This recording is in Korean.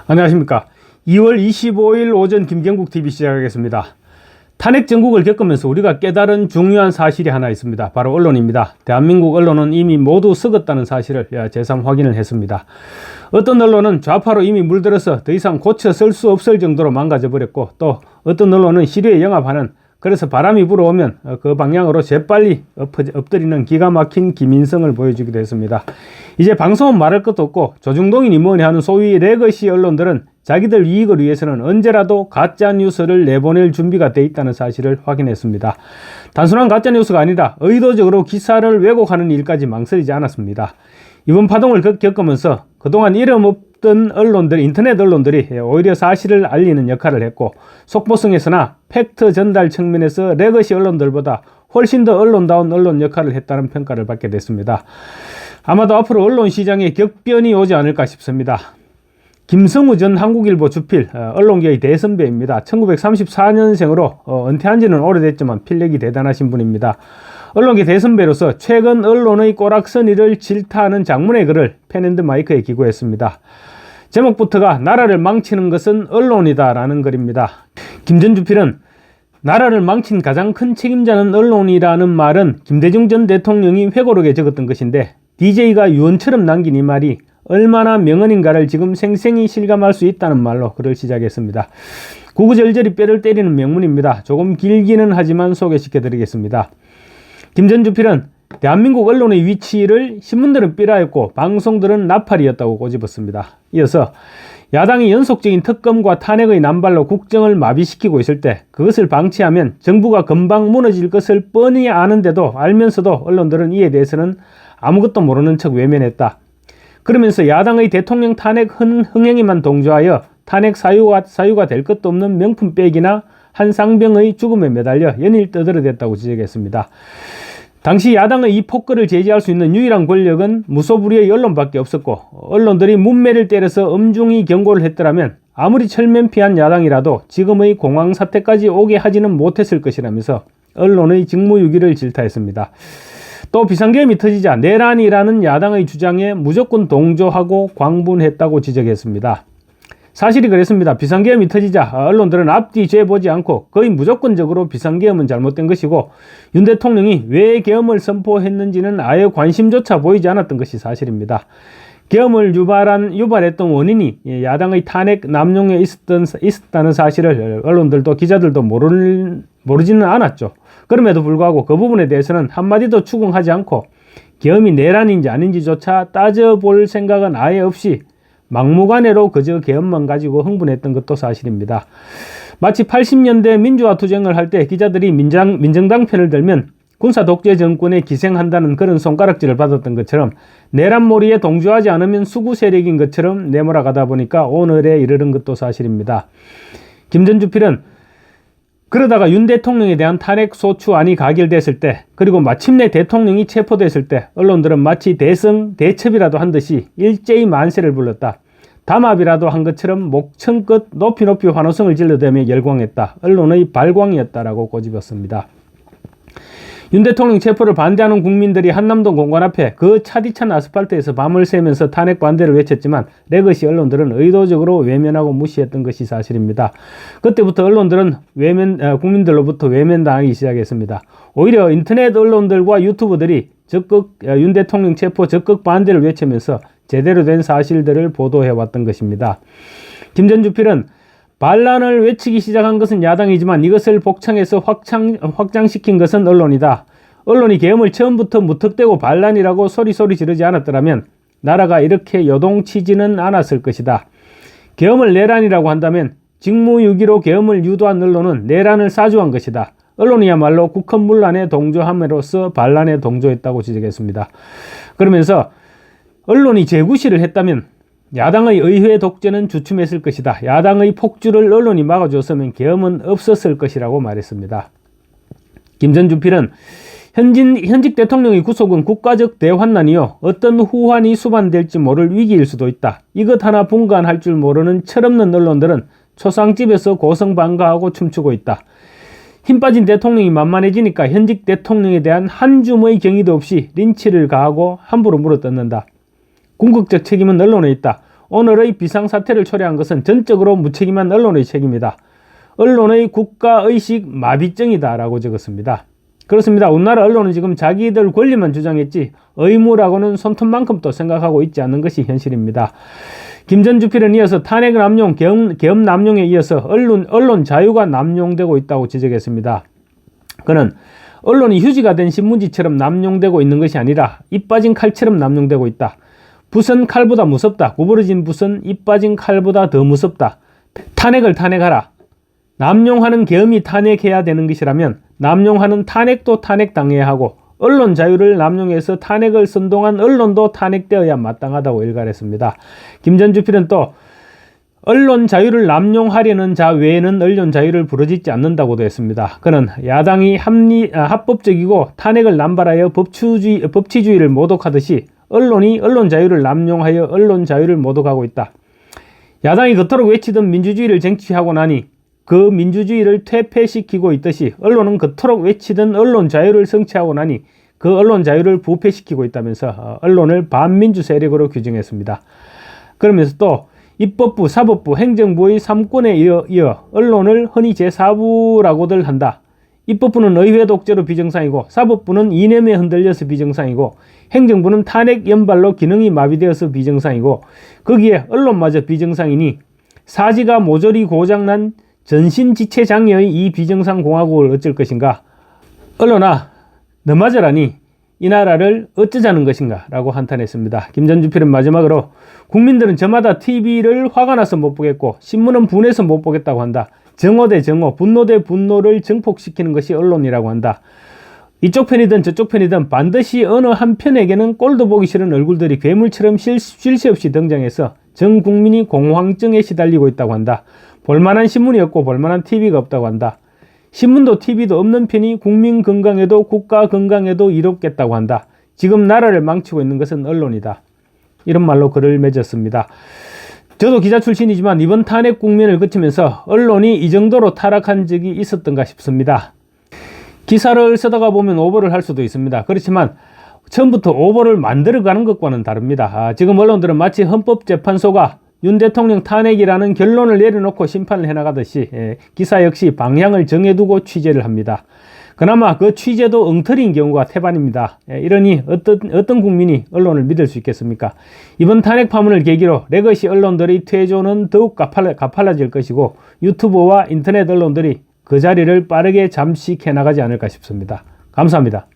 안녕하십니까. 2월 25일 오전 김경국TV 시작하겠습니다. 탄핵 정국을 겪으면서 우리가 깨달은 중요한 사실이 하나 있습니다. 바로 언론입니다. 대한민국 언론은 이미 모두 썩었다는 사실을 재상 확인을 했습니다. 어떤 언론은 좌파로 이미 물들어서 더 이상 고쳐 쓸 수 없을 정도로 망가져 버렸고, 또 어떤 언론은 시류에 영합하는, 그래서 바람이 불어오면 그 방향으로 재빨리 엎드리는 기가 막힌 기민성을 보여주기도 했습니다. 이제 방송은 말할 것도 없고 조중동이니 뭐니 하는 소위 레거시 언론들은 자기들 이익을 위해서는 언제라도 가짜뉴스를 내보낼 준비가 돼 있다는 사실을 확인했습니다. 단순한 가짜뉴스가 아니라 의도적으로 기사를 왜곡하는 일까지 망설이지 않았습니다. 이번 파동을 겪으면서 그동안 이름 없던 언론들, 인터넷 언론들이 오히려 사실을 알리는 역할을 했고, 속보성에서나 팩트 전달 측면에서 레거시 언론들보다 훨씬 더 언론다운 언론 역할을 했다는 평가를 받게 됐습니다. 아마도 앞으로 언론 시장에 격변이 오지 않을까 싶습니다. 김성우 전 한국일보 주필, 언론계의 대선배입니다. 1934년생으로 은퇴한 지는 오래됐지만 필력이 대단하신 분입니다. 언론계 대선배로서 최근 언론의 꼬락서니를 질타하는 장문의 글을 펜앤드마이크에 기고했습니다. 제목부터가 나라를 망치는 것은 언론이다 라는 글입니다. 김 전 주필은 나라를 망친 가장 큰 책임자는 언론이라는 말은 김대중 전 대통령이 회고록에 적었던 것인데, DJ가 유언처럼 남긴 이 말이 얼마나 명언인가를 지금 생생히 실감할 수 있다는 말로 글을 시작했습니다. 구구절절히 뼈를 때리는 명문입니다. 조금 길기는 하지만 소개시켜 드리겠습니다. 김 전 주필은 대한민국 언론의 위치를 신문들은 삐라였고 방송들은 나팔이었다고 꼬집었습니다. 이어서 야당이 연속적인 특검과 탄핵의 남발로 국정을 마비시키고 있을 때 그것을 방치하면 정부가 금방 무너질 것을 뻔히 아는데도 알면서도 언론들은 이에 대해서는 아무것도 모르는 척 외면했다. 그러면서 야당의 대통령 탄핵 흥행에만 동조하여 탄핵 사유가 될 것도 없는 명품백이나 한 쌍병의 죽음에 매달려 연일 떠들어댔다고 지적했습니다. 당시 야당의 이 폭거를 제지할 수 있는 유일한 권력은 무소불위의 언론밖에 없었고, 언론들이 문매를 때려서 엄중히 경고를 했더라면 아무리 철면피한 야당이라도 지금의 공황 사태까지 오게 하지는 못했을 것이라면서 언론의 직무유기를 질타했습니다. 또 비상계엄이 터지자 내란이라는 야당의 주장에 무조건 동조하고 광분했다고 지적했습니다. 사실이 그랬습니다. 비상계엄이 터지자 언론들은 앞뒤 죄보지 않고 거의 무조건적으로 비상계엄은 잘못된 것이고, 윤 대통령이 왜 계엄을 선포했는지는 아예 관심조차 보이지 않았던 것이 사실입니다. 계엄을 유발했던 원인이 야당의 탄핵 남용에 있었다는 사실을 언론들도 기자들도 모르지는 않았죠. 그럼에도 불구하고 그 부분에 대해서는 한마디도 추궁하지 않고 계엄이 내란인지 아닌지조차 따져볼 생각은 아예 없이 막무가내로 그저 계엄만 가지고 흥분했던 것도 사실입니다. 마치 80년대 민주화 투쟁을 할 때 기자들이 민정당 편을 들면 군사 독재 정권에 기생한다는 그런 손가락질을 받았던 것처럼 내란몰이에 동조하지 않으면 수구 세력인 것처럼 내몰아가다 보니까 오늘에 이르는 것도 사실입니다. 김 전 주필은 그러다가 윤 대통령에 대한 탄핵 소추안이 가결됐을 때, 그리고 마침내 대통령이 체포됐을 때 언론들은 마치 대첩이라도 한 듯이 일제히 만세를 불렀다. 담합이라도 한 것처럼 목청껏 높이 환호성을 질러대며 열광했다. 언론의 발광이었다라고 꼬집었습니다. 윤 대통령 체포를 반대하는 국민들이 한남동 공관 앞에 그 차디찬 아스팔트에서 밤을 새면서 탄핵 반대를 외쳤지만 레거시 언론들은 의도적으로 외면하고 무시했던 것이 사실입니다. 그때부터 언론들은 국민들로부터 외면당하기 시작했습니다. 오히려 인터넷 언론들과 유튜버들이 윤 대통령 체포 적극 반대를 외치면서 제대로 된 사실들을 보도해왔던 것입니다. 김 전 주필은 반란을 외치기 시작한 것은 야당이지만 이것을 복창해서 확장시킨 것은 언론이다. 언론이 계엄을 처음부터 무턱대고 반란이라고 소리소리 지르지 않았더라면 나라가 이렇게 요동치지는 않았을 것이다. 계엄을 내란이라고 한다면 직무유기로 계엄을 유도한 언론은 내란을 사주한 것이다. 언론이야말로 국헌문란에 동조함으로써 반란에 동조했다고 지적했습니다. 그러면서 언론이 재구시를 했다면 야당의 의회 독재는 주춤했을 것이다. 야당의 폭주를 언론이 막아줬으면 계엄은 없었을 것이라고 말했습니다. 김 전 주필은 현직 대통령의 구속은 국가적 대환난이요, 어떤 후환이 수반될지 모를 위기일 수도 있다. 이것 하나 분간할 줄 모르는 철없는 언론들은 초상집에서 고성방가하고 춤추고 있다. 힘 빠진 대통령이 만만해지니까 현직 대통령에 대한 한 줌의 경의도 없이 린치를 가하고 함부로 물어뜯는다. 궁극적 책임은 언론에 있다. 오늘의 비상사태를 초래한 것은 전적으로 무책임한 언론의 책임이다. 언론의 국가의식 마비증이다 라고 적었습니다. 그렇습니다. 우리나라 언론은 지금 자기들 권리만 주장했지 의무라고는 손톱만큼도 생각하고 있지 않는 것이 현실입니다. 김 전 주필은 이어서 탄핵 남용, 계엄 남용에 이어서 언론 자유가 남용되고 있다고 지적했습니다. 그는 언론이 휴지가 된 신문지처럼 남용되고 있는 것이 아니라 입 빠진 칼처럼 남용되고 있다. 붓은 칼보다 무섭다. 구부러진 붓은 입 빠진 칼보다 더 무섭다. 탄핵을 탄핵하라. 남용하는 계엄이 탄핵해야 되는 것이라면 남용하는 탄핵도 탄핵당해야 하고 언론 자유를 남용해서 탄핵을 선동한 언론도 탄핵되어야 마땅하다고 일갈했습니다. 김 전 주필은 또 언론 자유를 남용하려는 자 외에는 언론 자유를 부르짖지 않는다고도 했습니다. 그는 야당이 합법적이고 탄핵을 남발하여 법치주의를 모독하듯이 언론이 언론 자유를 남용하여 언론 자유를 모독하고 있다. 야당이 그토록 외치던 민주주의를 쟁취하고 나니 그 민주주의를 퇴폐시키고 있듯이 언론은 그토록 외치던 언론 자유를 성취하고 나니 그 언론 자유를 부패시키고 있다면서 언론을 반민주 세력으로 규정했습니다. 그러면서 또 입법부, 사법부, 행정부의 3권에 이어 언론을 흔히 제4부라고들 한다. 입법부는 의회 독재로 비정상이고 사법부는 이념에 흔들려서 비정상이고 행정부는 탄핵 연발로 기능이 마비되어서 비정상이고 거기에 언론마저 비정상이니 사지가 모조리 고장난 전신지체장애의 이 비정상 공화국을 어쩔 것인가? 언론아, 너 맞으라니 이 나라를 어쩌자는 것인가? 라고 한탄했습니다. 김 전 주필은 마지막으로 국민들은 저마다 TV를 화가 나서 못 보겠고 신문은 분해서 못 보겠다고 한다. 정오 대 정오, 분노 대 분노를 증폭시키는 것이 언론이라고 한다. 이쪽 편이든 저쪽 편이든 반드시 어느 한 편에게는 꼴도 보기 싫은 얼굴들이 괴물처럼 쉴 새 없이 등장해서 전 국민이 공황증에 시달리고 있다고 한다. 볼만한 신문이 없고 볼만한 TV가 없다고 한다. 신문도 TV도 없는 편이 국민 건강에도 국가 건강에도 이롭겠다고 한다. 지금 나라를 망치고 있는 것은 언론이다. 이런 말로 글을 맺었습니다. 저도 기자 출신이지만 이번 탄핵 국면을 거치면서 언론이 이 정도로 타락한 적이 있었던가 싶습니다. 기사를 쓰다가 보면 오버를 할 수도 있습니다. 그렇지만 처음부터 오버를 만들어가는 것과는 다릅니다. 지금 언론들은 마치 헌법재판소가 윤 대통령 탄핵이라는 결론을 내려놓고 심판을 해나가듯이 기사 역시 방향을 정해두고 취재를 합니다. 그나마 그 취재도 엉터리인 경우가 태반입니다. 이러니 어떤 국민이 언론을 믿을 수 있겠습니까? 이번 탄핵 파문을 계기로 레거시 언론들의 퇴조는 더욱 가팔라질 것이고 유튜브와 인터넷 언론들이 그 자리를 빠르게 잠식해 나가지 않을까 싶습니다. 감사합니다.